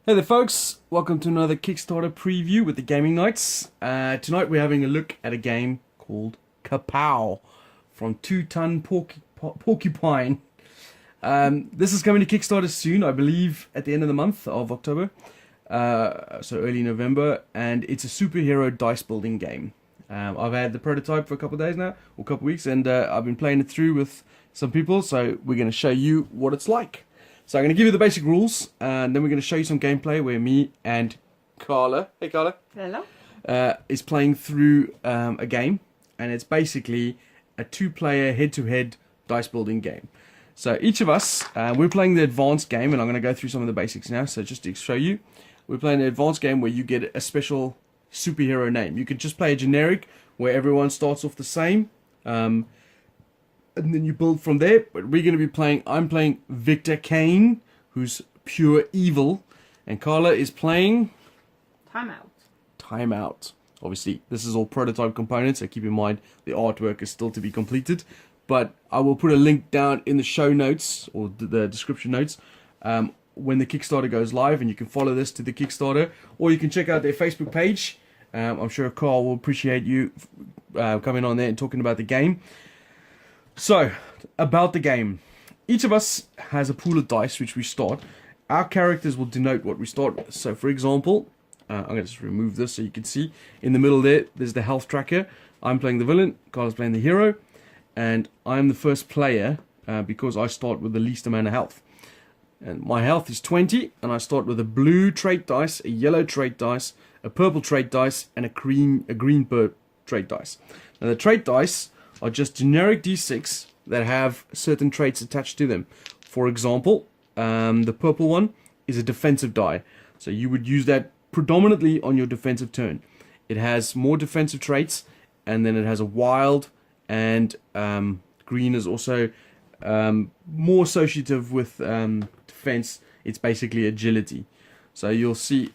Hey there folks, welcome to another Kickstarter preview with the Gaming Knights. Tonight we're having a look at a game called Kapow from 2 Ton Porcupine. This is coming to Kickstarter soon, I believe at the end of the month of October, so early November, and it's a superhero dice building game. I've had the prototype for a couple of days now, or a couple of weeks, and I've been playing it through with some people, so we're going to show you what it's like. So I'm going to give you the basic rules, and then we're going to show you some gameplay where me and Carla, hey Carla, Hello. Is playing through a game, and it's basically a 2-player head-to-head dice building game. So each of us, we're playing the advanced game, and I'm going to go through some of the basics now. So just to show you, we're playing the advanced game where you get a special superhero name. You could just play a generic where everyone starts off the same. And then you build from there. But we're going to be playing, I'm playing Victor Kane, who's pure evil. And Carla is playing Timeout. Obviously, this is all prototype components, so keep in mind the artwork is still to be completed. But I will put a link down in the show notes, or the description notes, when the Kickstarter goes live. And you can follow this to the Kickstarter, or you can check out their Facebook page. I'm sure Carl will appreciate you coming on there and talking about the game. So, about the game. Each of us has a pool of dice which we start. Our characters will denote what we start with. So, for example, I'm going to just remove this so you can see. In the middle there's the health tracker. I'm playing the villain, Carla's playing the hero. And I'm the first player because I start with the least amount of health. And my health is 20, and I start with a blue trait dice, a yellow trait dice, a purple trait dice, and a green trait dice. Now, the trait dice are just generic D6 that have certain traits attached to them. For example, the purple one is a defensive die. So you would use that predominantly on your defensive turn. It has more defensive traits, and then it has a wild, and green is also more associative with defense. It's basically agility. So you'll see,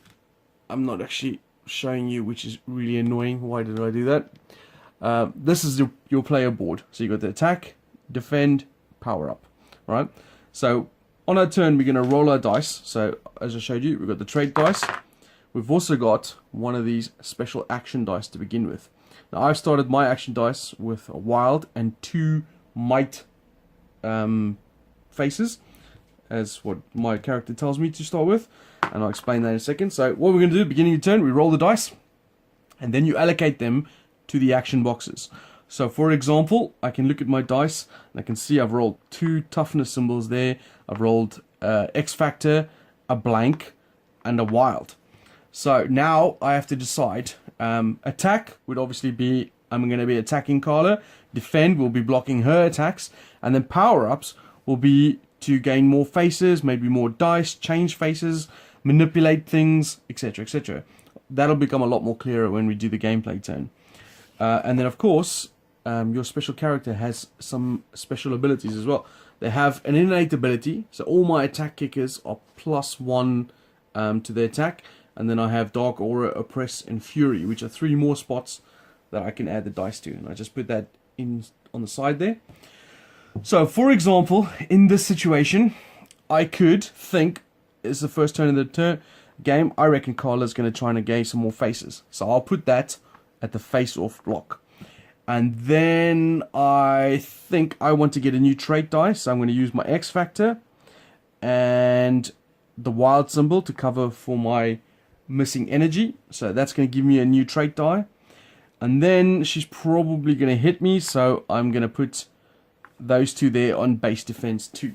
I'm not actually showing you, which is really annoying. Why did I do that? This is your player board. So you got the attack, defend, power up, right? So on our turn, we're going to roll our dice. So as I showed you, we've got the trait dice. We've also got one of these special action dice to begin with. Now I've started my action dice with a wild and 2 might faces, as what my character tells me to start with, and I'll explain that in a second. So what we're going to do, beginning of turn, we roll the dice, and then you allocate them to the action boxes. So for example, I can look at my dice and I can see I've rolled 2 toughness symbols there. I've rolled X Factor, a blank, and a wild. So now I have to decide. Attack would obviously be, I'm going to be attacking Carla. Defend will be blocking her attacks. And then power-ups will be to gain more faces, maybe more dice, change faces, manipulate things, etc, etc. That'll become a lot more clearer when we do the gameplay turn. And then, of course, your special character has some special abilities as well. They have an innate ability, so all my attack kickers are +1 to their attack. And then I have Dark Aura, Oppress, and Fury, which are 3 more spots that I can add the dice to. And I just put that in on the side there. So, for example, in this situation, I could think, it's the first turn of the game, I reckon Carla's going to try and gain some more faces. So I'll put that at the face-off block. And then I think I want to get a new trait dice. So I'm going to use my X Factor and the wild symbol to cover for my missing energy. So that's going to give me a new trait die. And then she's probably going to hit me. So I'm going to put those 2 there on base defense 2.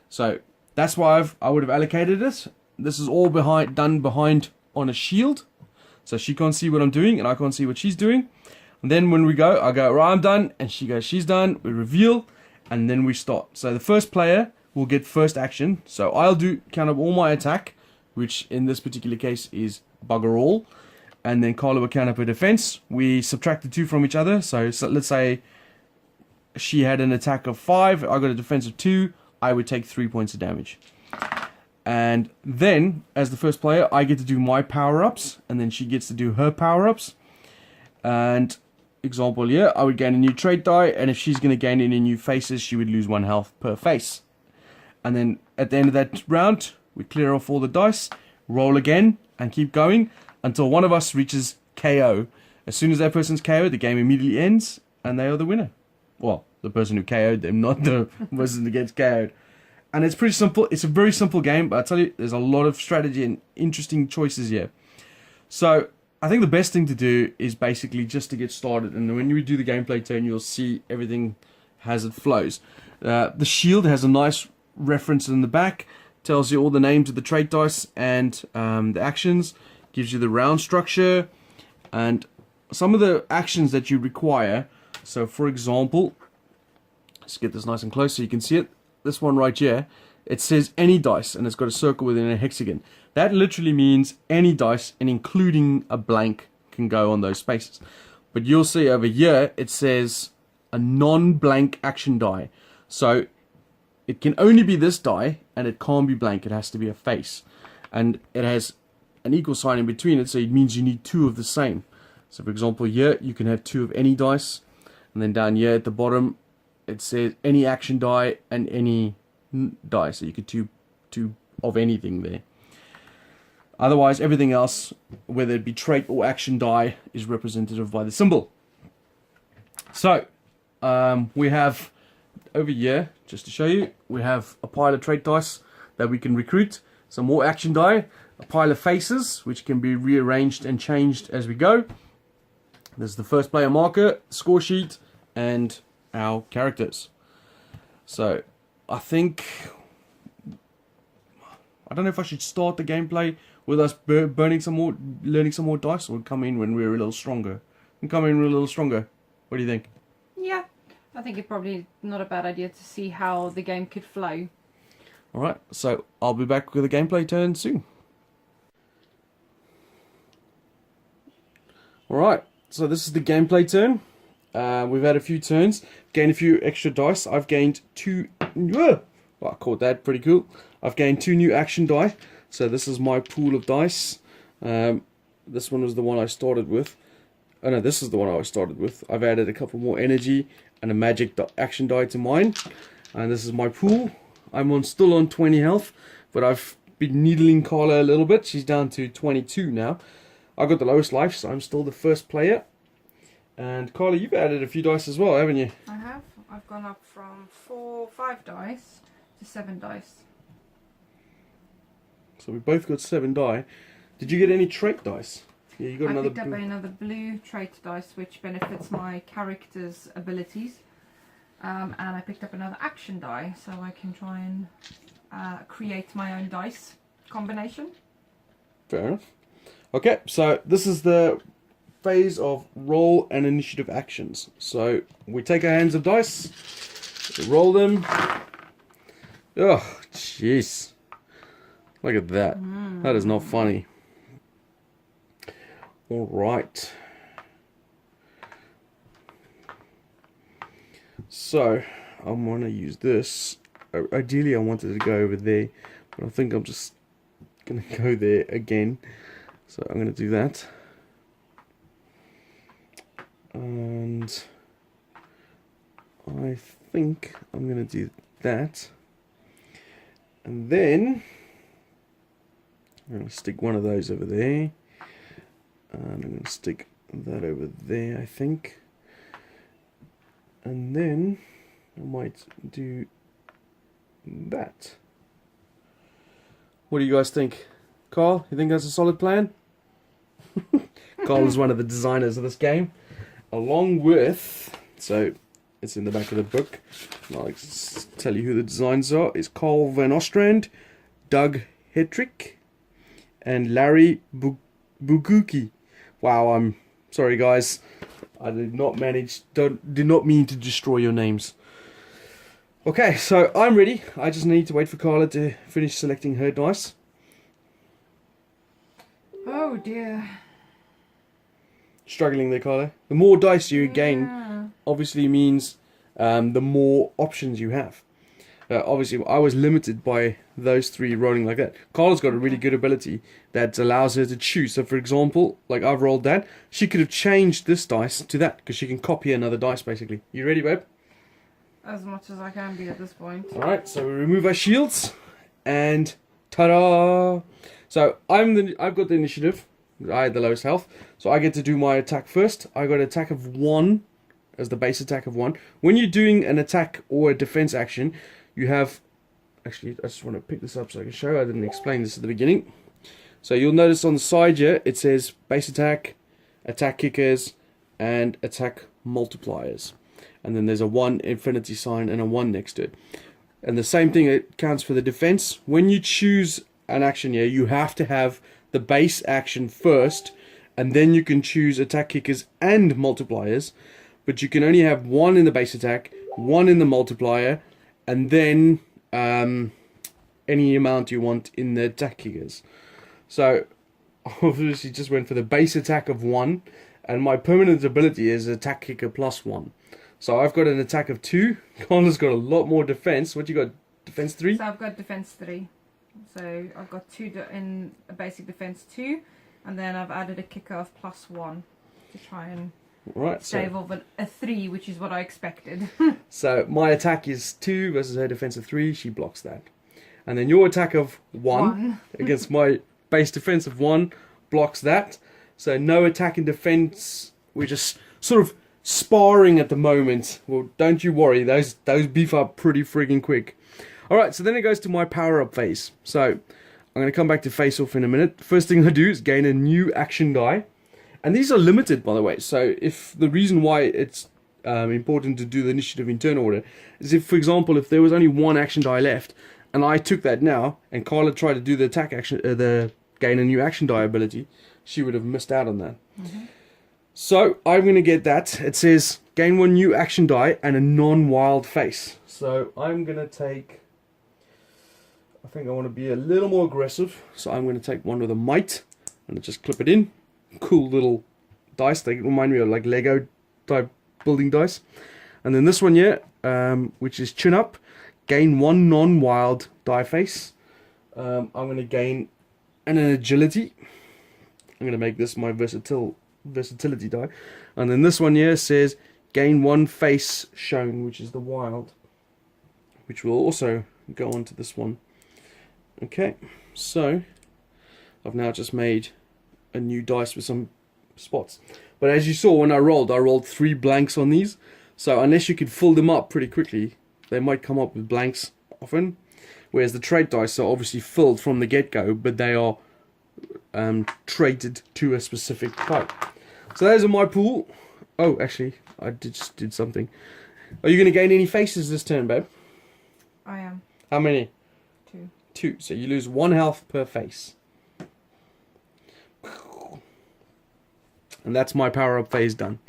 So that's why I would have allocated it. This is all done behind on a shield. So she can't see what I'm doing, and I can't see what she's doing. And then when we go, I go, right, I'm done. And she goes, she's done. We reveal, and then we start. So the first player will get first action. So I'll do kind of all my attack, which in this particular case is bugger all. And then Carla will count up her defense. We subtract the 2 from each other. So let's say she had an attack of 5. I got a defense of 2. I would take 3 points of damage. And then, as the first player, I get to do my power-ups, and then she gets to do her power-ups. And, example, yeah, I would gain a new trait die, and if she's going to gain any new faces, she would lose 1 health per face. And then, at the end of that round, we clear off all the dice, roll again, and keep going until one of us reaches KO. As soon as that person's KO'd, the game immediately ends, and they are the winner. Well, the person who KO'd them, not the person that gets KO'd. And it's pretty simple. It's a very simple game, but I tell you, there's a lot of strategy and interesting choices here. So I think the best thing to do is basically just to get started. And when you do the gameplay turn, you'll see everything as it flows. The shield has a nice reference in the back. Tells you all the names of the trait dice and the actions. Gives you the round structure. And some of the actions that you require. So for example, let's get this nice and close so you can see it. This one right here, it says any dice, and it's got a circle within a hexagon. That literally means any dice, and including a blank, can go on those spaces. But you'll see over here, it says a non-blank action die. So it can only be this die, and it can't be blank. It has to be a face. And it has an equal sign in between it, so it means you need two of the same. So for example, here, you can have two of any dice. And then down here at the bottom, it says any action die and any die. So you could two of anything there. Otherwise, everything else, whether it be trait or action die, is representative by the symbol. So, we have over here, just to show you, we have a pile of trait dice that we can recruit. Some more action die, a pile of faces, which can be rearranged and changed as we go. There's the first player marker, score sheet, and our characters. So I think, I don't know if I should start the gameplay with us learning some more dice, or come in when we're a little stronger. What do you think? Yeah, I think it's probably not a bad idea to see how the game could flow. Alright, so I'll be back with a gameplay turn soon. Alright, so this is the gameplay turn. We've had a few turns, gained a few extra dice. I've gained two. Well, I caught that pretty cool. I've gained 2 new action die. So this is my pool of dice. This one was the one I started with. Oh no, this is the one I started with. I've added a couple more energy and a magic action die to mine. And this is my pool. I'm still on 20 health, but I've been needling Carla a little bit. She's down to 22 now. I got the lowest life, so I'm still the first player. And Carla, you've added a few dice as well, haven't you? I have. I've gone up from 5 dice to 7 dice. So we both got 7 die. Did you get any trait dice? Yeah, you got I picked up another blue trait dice, which benefits my character's abilities. And I picked up another action die, so I can try and create my own dice combination. Fair enough. Okay, so this is the phase of roll and initiative actions. So we take our hands of dice, we roll them. Oh, jeez. Look at that. That is not funny. Alright. So, I'm going to use this. Ideally, I wanted to go over there, but I think I'm just going to go there again. So, I'm going to do that. And I think I'm going to do that. And then I'm going to stick one of those over there. And I'm going to stick that over there, I think. And then I might do that. What do you guys think? Carl, you think that's a solid plan? Carl is one of the designers of this game. Along with, so it's in the back of the book. I'll tell you who the designs are. It's Carl Van Ostrand, Doug Hetrick, and Larry Buguki. Wow, I'm sorry guys. I did not mean to destroy your names. Okay, so I'm ready. I just need to wait for Carla to finish selecting her dice. Oh dear. Struggling there, Carla. The more dice you gain, obviously means the more options you have. Obviously, I was limited by those 3 rolling like that. Carla's got a really good ability that allows her to choose. So, for example, like I've rolled that, she could have changed this dice to that because she can copy another dice, basically. You ready, babe? As much as I can be at this point. Alright, so we remove our shields and Ta-da! So I've got the initiative. I had the lowest health, so I get to do my attack first. I got an attack of 1 as the base attack of 1. When you're doing an attack or a defense action, you have... Actually, I just want to pick this up so I can show. I didn't explain this at the beginning. So you'll notice on the side here, it says base attack, attack kickers, and attack multipliers. And then there's a 1 infinity sign and a 1 next to it. And the same thing, it counts for the defense. When you choose an action here, you have to have the base action first, and then you can choose attack kickers and multipliers. But you can only have 1 in the base attack, 1 in the multiplier, and then any amount you want in the attack kickers. So obviously just went for the base attack of 1, and my permanent ability is attack kicker plus 1. So I've got an attack of 2. Carla's got a lot more defense. What you got? Defense 3? So I've got defense 3. So I've got 2 in a basic defense 2, and then I've added a kicker of plus 1 to try and save off a 3, which is what I expected. So my attack is 2 versus her defense of 3. She blocks that. And then your attack of 1 against my base defense of 1 blocks that. So no attack and defense. We're just sort of sparring at the moment. Well, don't you worry. Those beef up pretty friggin' quick. Alright, so then it goes to my power-up phase. So I'm going to come back to face-off in a minute. First thing I do is gain a new action die. And these are limited, by the way. So if the reason why it's important to do the initiative in turn order is if, for example, if there was only 1 action die left, and I took that now, and Carla tried to do the attack action, the gain a new action die ability, she would have missed out on that. So I'm going to get that. It says gain 1 new action die and a non-wild face. So I'm going to take... I think I want to be a little more aggressive. So I'm going to take one with a might and just clip it in. Cool little dice. They remind me of like Lego type building dice. And then this one here, which is chin up. Gain 1 non-wild die face. I'm going to gain an agility. I'm going to make this my versatility die. And then this one here says gain 1 face shown, which is the wild, which will also go on to this one. Okay, so I've now just made a new dice with some spots. But as you saw when I rolled 3 blanks on these. So unless you could fill them up pretty quickly, they might come up with blanks often. Whereas the trait dice are obviously filled from the get-go, but they are traded to a specific type. So those are my pool. Oh, actually, I just did something. Are you going to gain any faces this turn, babe? I am. How many? 2. 2. So you lose 1 health per face. And that's my power-up phase done.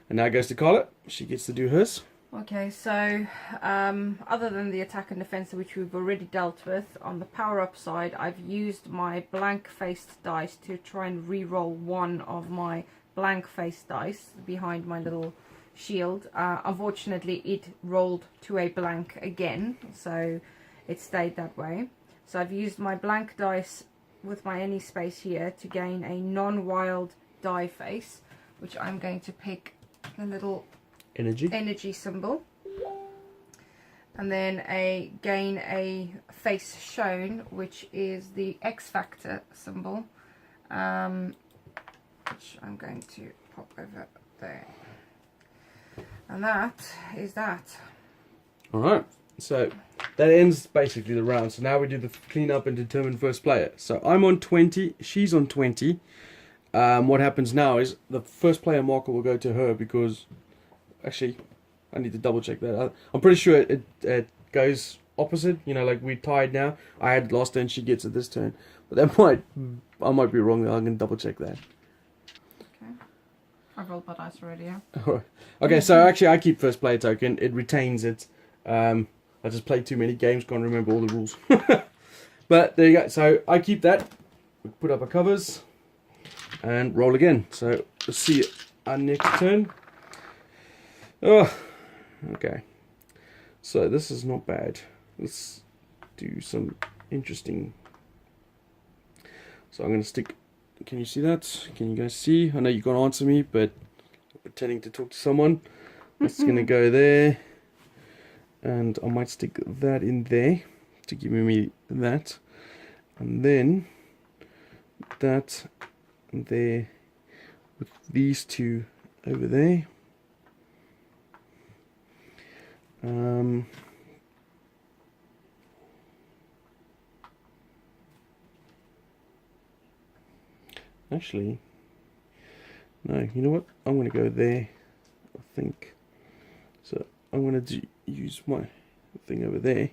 And now it goes to Carla. She gets to do hers. Okay, so other than the attack and defense, which we've already dealt with, on the power-up side, I've used my blank-faced dice to try and re-roll 1 of my blank-faced dice behind my little shield. Unfortunately, it rolled to a blank again, so it stayed that way. So I've used my blank dice with my any space here to gain a non-wild die face, which I'm going to pick the little energy symbol, and then gain a face shown, which is the X Factor symbol, which I'm going to pop over there, and that is that. Alright, so that ends basically the round. So now we do the clean up and determine first player. So I'm on 20, she's on 20. What happens now is the first player marker will go to her, because actually I need to double check that. I'm pretty sure it goes opposite, you know, like we're tied now. I had last turn, she gets it this turn, but I might be wrong. I can double check that. Okay, I've rolled my dice already. Yeah. Alright. Okay, so actually I keep first player token. It retains it. I just played too many games, can't remember all the rules. But there you go. So I keep that. We put up our covers and roll again. So let's see our next turn. Oh, okay. So this is not bad. Let's do some interesting. So I'm going to stick. Can you see that? Can you guys see? I know you can't answer me, but I'm pretending to talk to someone. That's going to go there. And I might stick that in there to give me that. And then that there with these two over there. Actually, no, you know what? I'm going to go there, I think. So I'm going to use my thing over there,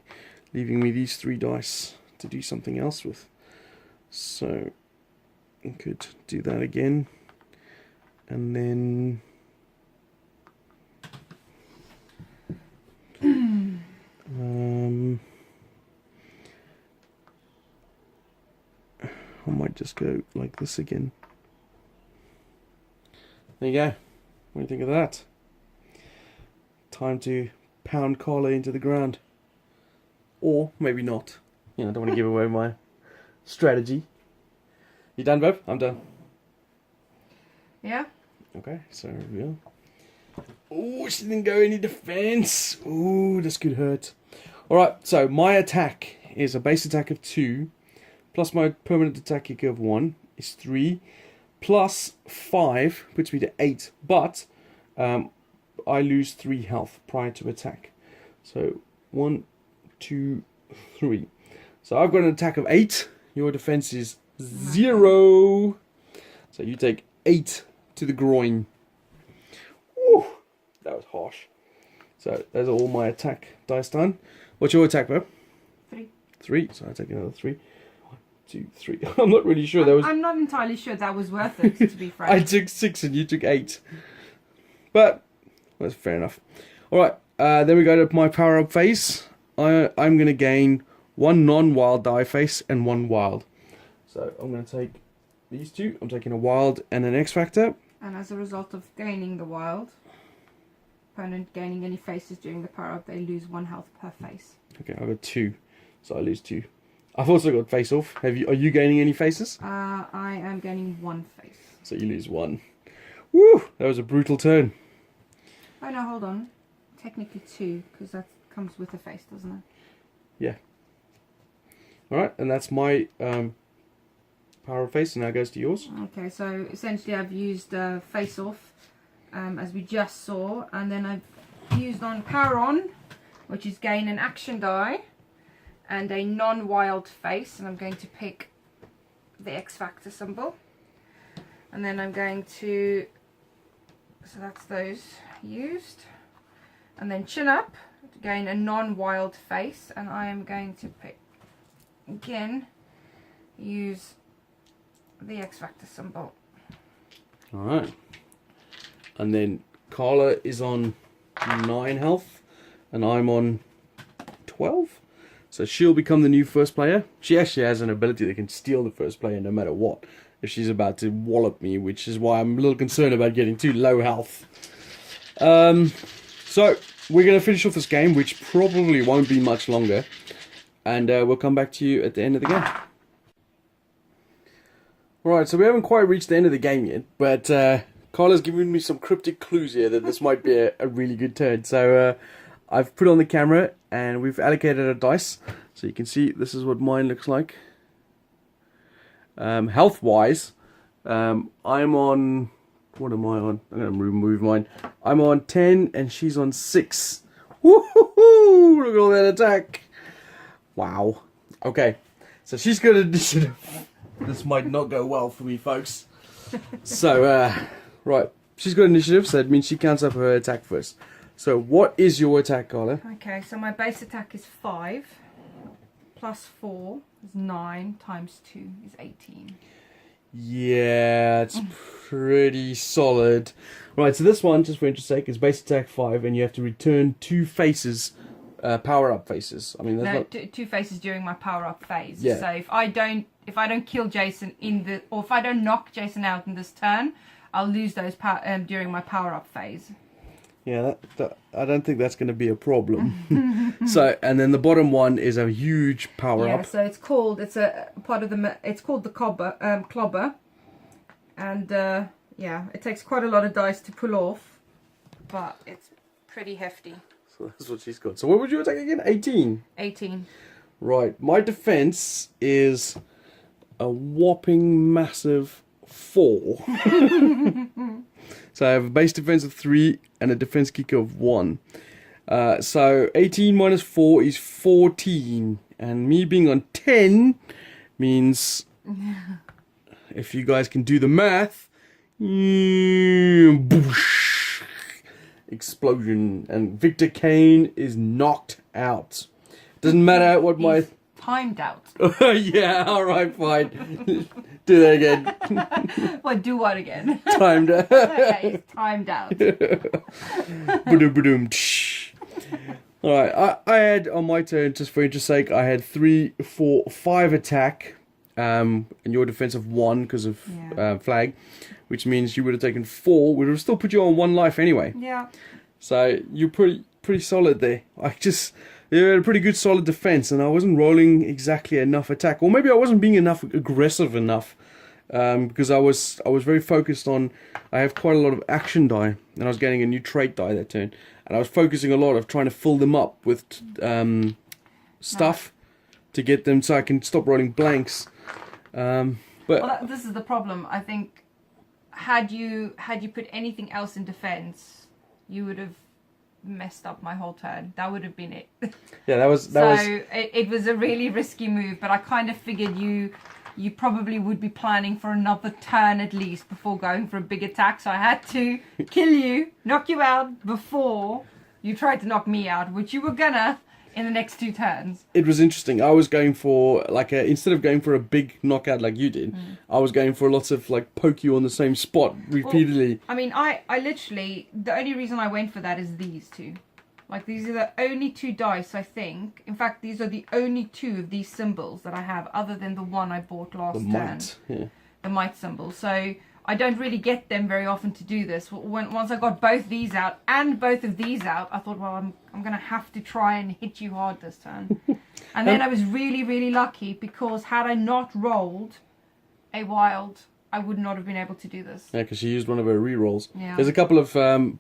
leaving me these 3 dice to do something else with. So I could do that again, and then I might just go like this again. There you go. What do you think of that? Time to pound Carla into the ground. Or maybe not. You know, I don't want to give away my strategy. You done, Bob? I'm done. Yeah. Okay, so here we go. Oh, she didn't go any defense. Oh, this could hurt. Alright, so my attack is a base attack of 2, plus my permanent attack kick of 1 is 3, plus 5 puts me to 8, but I lose 3 health prior to attack. So 1, 2, 3. So I've got an attack of 8. Your defense is 0. So you take 8 to the groin. Woo, that was harsh. So those are all my attack dice done. What's your attack, Bo? 3. 3. So I take another 3. 1, 2, 3. I'm not really sure. I'm not entirely sure that was worth it, to be frank. I took 6 and you took 8. But that's fair enough. Alright, then we go to my power up phase. I'm going to gain 1 non-wild die face and 1 wild. So I'm going to take these 2. I'm taking a wild and an X Factor. And as a result of gaining the wild, opponent gaining any faces during the power up, they lose 1 health per face. Okay, I got 2, so I lose 2. I've also got face off. Are you gaining any faces? I am gaining 1 face. So you lose 1. Woo! That was a brutal turn. Oh no, hold on. Technically 2, because that comes with a face, doesn't it? Yeah. Alright, and that's my power of face, and now goes to yours. Okay, so essentially I've used face off, as we just saw, and then I've used on power on, which is gain an action die and a non-wild face, and I'm going to pick the X Factor symbol, and then I'm going to, so that's those used, and then chin up to gain a non-wild face, and I am going to pick again, use the X Factor symbol. Alright. And then Carla is on 9 health and I'm on 12. So she'll become the new first player. She actually has an ability that can steal the first player no matter what, if she's about to wallop me, which is why I'm a little concerned about getting too low health. So we're going to finish off this game, which probably won't be much longer, and we'll come back to you at the end of the game. Right, so we haven't quite reached the end of the game yet, but Carla's given me some cryptic clues here that this might be a really good turn. So I've put on the camera and we've allocated a dice. So you can see this is what mine looks like. Health-wise, I'm on... What am I on? I'm going to remove mine. I'm on 10 and she's on 6. Woohoo! Look at all that attack. Wow. Okay, so she's got initiative. This might not go well for me, folks. So, right. She's got initiative, so that means she counts up her attack first. So, what is your attack, Carla? Okay, so my base attack is 5. Plus 4 is 9. Times 2 is 18. Yeah, it's pretty solid. Right, so this one, just for interest's sake, is base attack 5, and you have to return 2 faces, power-up faces. I mean, that's no, not... 2 faces during my power-up phase. Yeah. So if I don't kill Jason or if I don't knock Jason out in this turn, I'll lose those during my power-up phase. Yeah, that I don't think that's going to be a problem. So, and then the bottom one is a huge power Yeah, up. so it's a part of the. It's called the clobber, and yeah, it takes quite a lot of dice to pull off, but it's pretty hefty. So that's what she's got. So what would you attack again? 18. 18. Right. My defense is a whopping massive 4. So I have a base defense of 3 and a defense kicker of 1. So 18 minus 4 is 14. And me being on 10 means, if you guys can do the math, boosh, explosion. And Victor Kane is knocked out. Doesn't matter what my... Timed out. Yeah, alright, fine. Do that again. What, do what again? Timed out. Yeah, he's timed out. Ba-doom, tsh. Alright, I had on my turn, just for interest's sake, I had 3, 4, 5 attack, and your defense of 1 because of flag, which means you would have taken 4, would have still put you on 1 life anyway. Yeah. So you're pretty solid there. You had a pretty good solid defense, and I wasn't rolling exactly enough attack, or maybe I wasn't being aggressive enough, because I was very focused on. I have quite a lot of action die, and I was getting a new trait die that turn, and I was focusing a lot of trying to fill them up with stuff to get them so I can stop rolling blanks. This is the problem. I think had you put anything else in defense, you would have messed up my whole turn. That would have been it. Yeah, that was. It was a really risky move, but I kind of figured you probably would be planning for another turn at least before going for a big attack. So I had to kill you, knock you out before you tried to knock me out, which you were gonna in the next 2 turns. It was interesting. I was going for instead of going for a big knockout like you did, I was going for lots of poke you on the same spot repeatedly. Well, I mean, I literally, the only reason I went for that is these 2. These are the only 2 dice, I think. In fact, these are the only 2 of these symbols that I have, other than the one I bought last turn. Might, yeah. The might symbol. So I don't really get them very often to do this. Once I got both these out and both of these out, I thought, well, I'm going to have to try and hit you hard this turn. And then I was really, really lucky, because had I not rolled a wild, I would not have been able to do this. Yeah, because she used one of her rerolls. Yeah. There's a couple of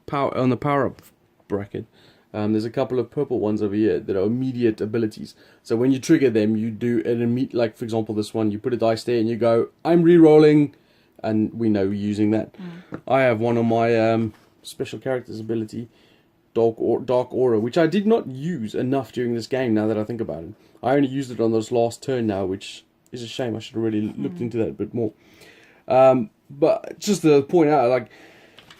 power on the power-up bracket. There's a couple of purple ones over here that are immediate abilities. So when you trigger them, you do an immediate, like for example this one, you put a dice there and you go, I'm re-rolling, and we know you're using that. I have one on my special characters ability, Dark Aura, which I did not use enough during this game, now that I think about it. I only used it on this last turn now, which is a shame. I should have really looked into that a bit more. But just to point out,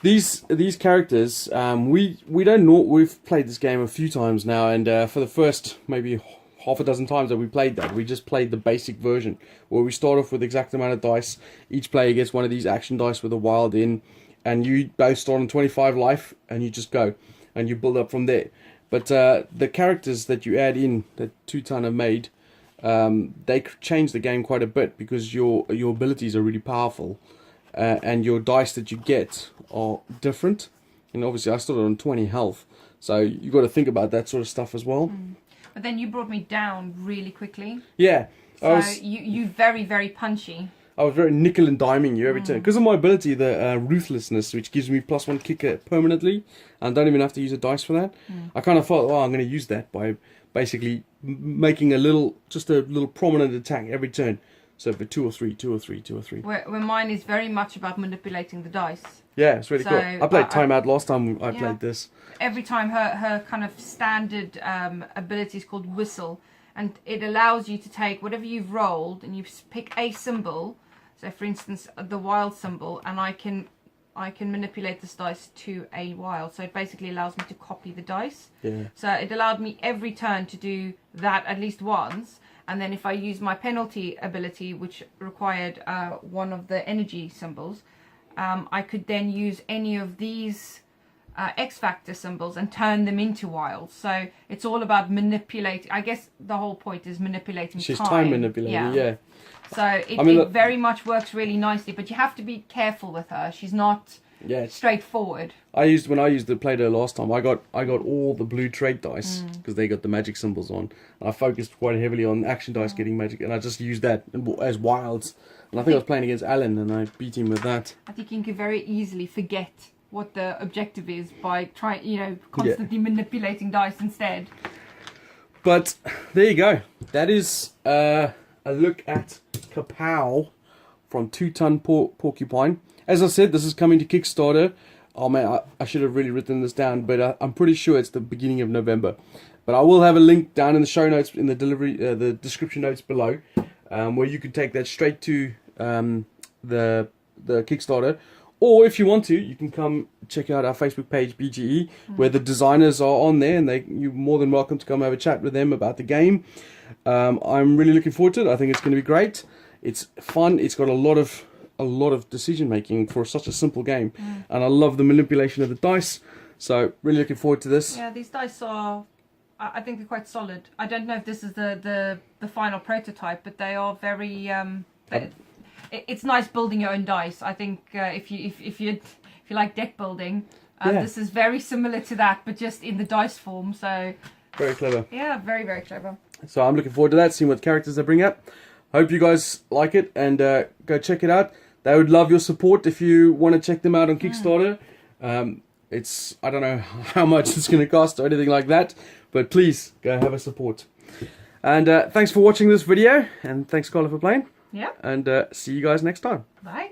these characters, we don't know. We've played this game a few times now, and for the first maybe half a dozen times that we played that, we just played the basic version where we start off with the exact amount of dice. Each player gets one of these action dice with a wild in, and you both start on 25 life, and you just go, and you build up from there. But the characters that you add in, that 2-ton have made, they change the game quite a bit, because your abilities are really powerful. And your dice that you get are different, and obviously I started on 20 health, so you got to think about that sort of stuff as well. But then you brought me down really quickly. Yeah, so you very, very punchy. I was very nickel and diming you every turn because of my ability, the ruthlessness, which gives me +1 kicker permanently, and I don't even have to use a dice for that. I kind of thought, I'm going to use that by basically making a little prominent attack every turn. So for 2 or 3, 2 or 3, 2 or 3. Where mine is very much about manipulating the dice. Yeah, it's really cool. I played Timeout last time I played this. Every time her kind of standard ability is called Whistle, and it allows you to take whatever you've rolled and you pick a symbol. So for instance, the wild symbol, and I can manipulate this dice to a wild. So it basically allows me to copy the dice. Yeah. So it allowed me every turn to do that at least once. And then if I use my penalty ability, which required one of the energy symbols, I could then use any of these X Factor symbols and turn them into wilds. So it's all about manipulating. I guess the whole point is manipulating She's time manipulating, yeah. So it very much works really nicely, but you have to be careful with her. She's not straightforward. When I played her last time, I got all the blue trait dice because they got the magic symbols on. And I focused quite heavily on action dice getting magic, and I just used that as wilds. And I think I was playing against Alan, and I beat him with that. I think you can very easily forget what the objective is by trying, constantly manipulating dice instead. But there you go. That is a look at Kapow from 2 Ton Porcupine. As I said, this is coming to Kickstarter. Oh man, I should have really written this down, but I'm pretty sure it's the beginning of November. But I will have a link down in the show notes, in the the description notes below, where you can take that straight to the Kickstarter. Or if you want to, you can come check out our Facebook page, BGE, where the designers are on there, and you're more than welcome to come have a chat with them about the game. I'm really looking forward to it. I think it's going to be great. It's fun. It's got a lot of decision making for such a simple game, and I love the manipulation of the dice. So really looking forward to this. Yeah, these dice are, I think, they're quite solid. I don't know if this is the final prototype, but they are very. It's nice building your own dice. I think if you like deck building, this is very similar to that, but just in the dice form. So very clever. Yeah, very, very clever. So I'm looking forward to that, seeing what characters they bring up. Hope you guys like it, and go check it out. They would love your support if you want to check them out on Kickstarter. I don't know how much it's going to cost or anything like that, but please go have a support. And thanks for watching this video, and thanks, Carla, for playing. Yeah. And see you guys next time. Bye.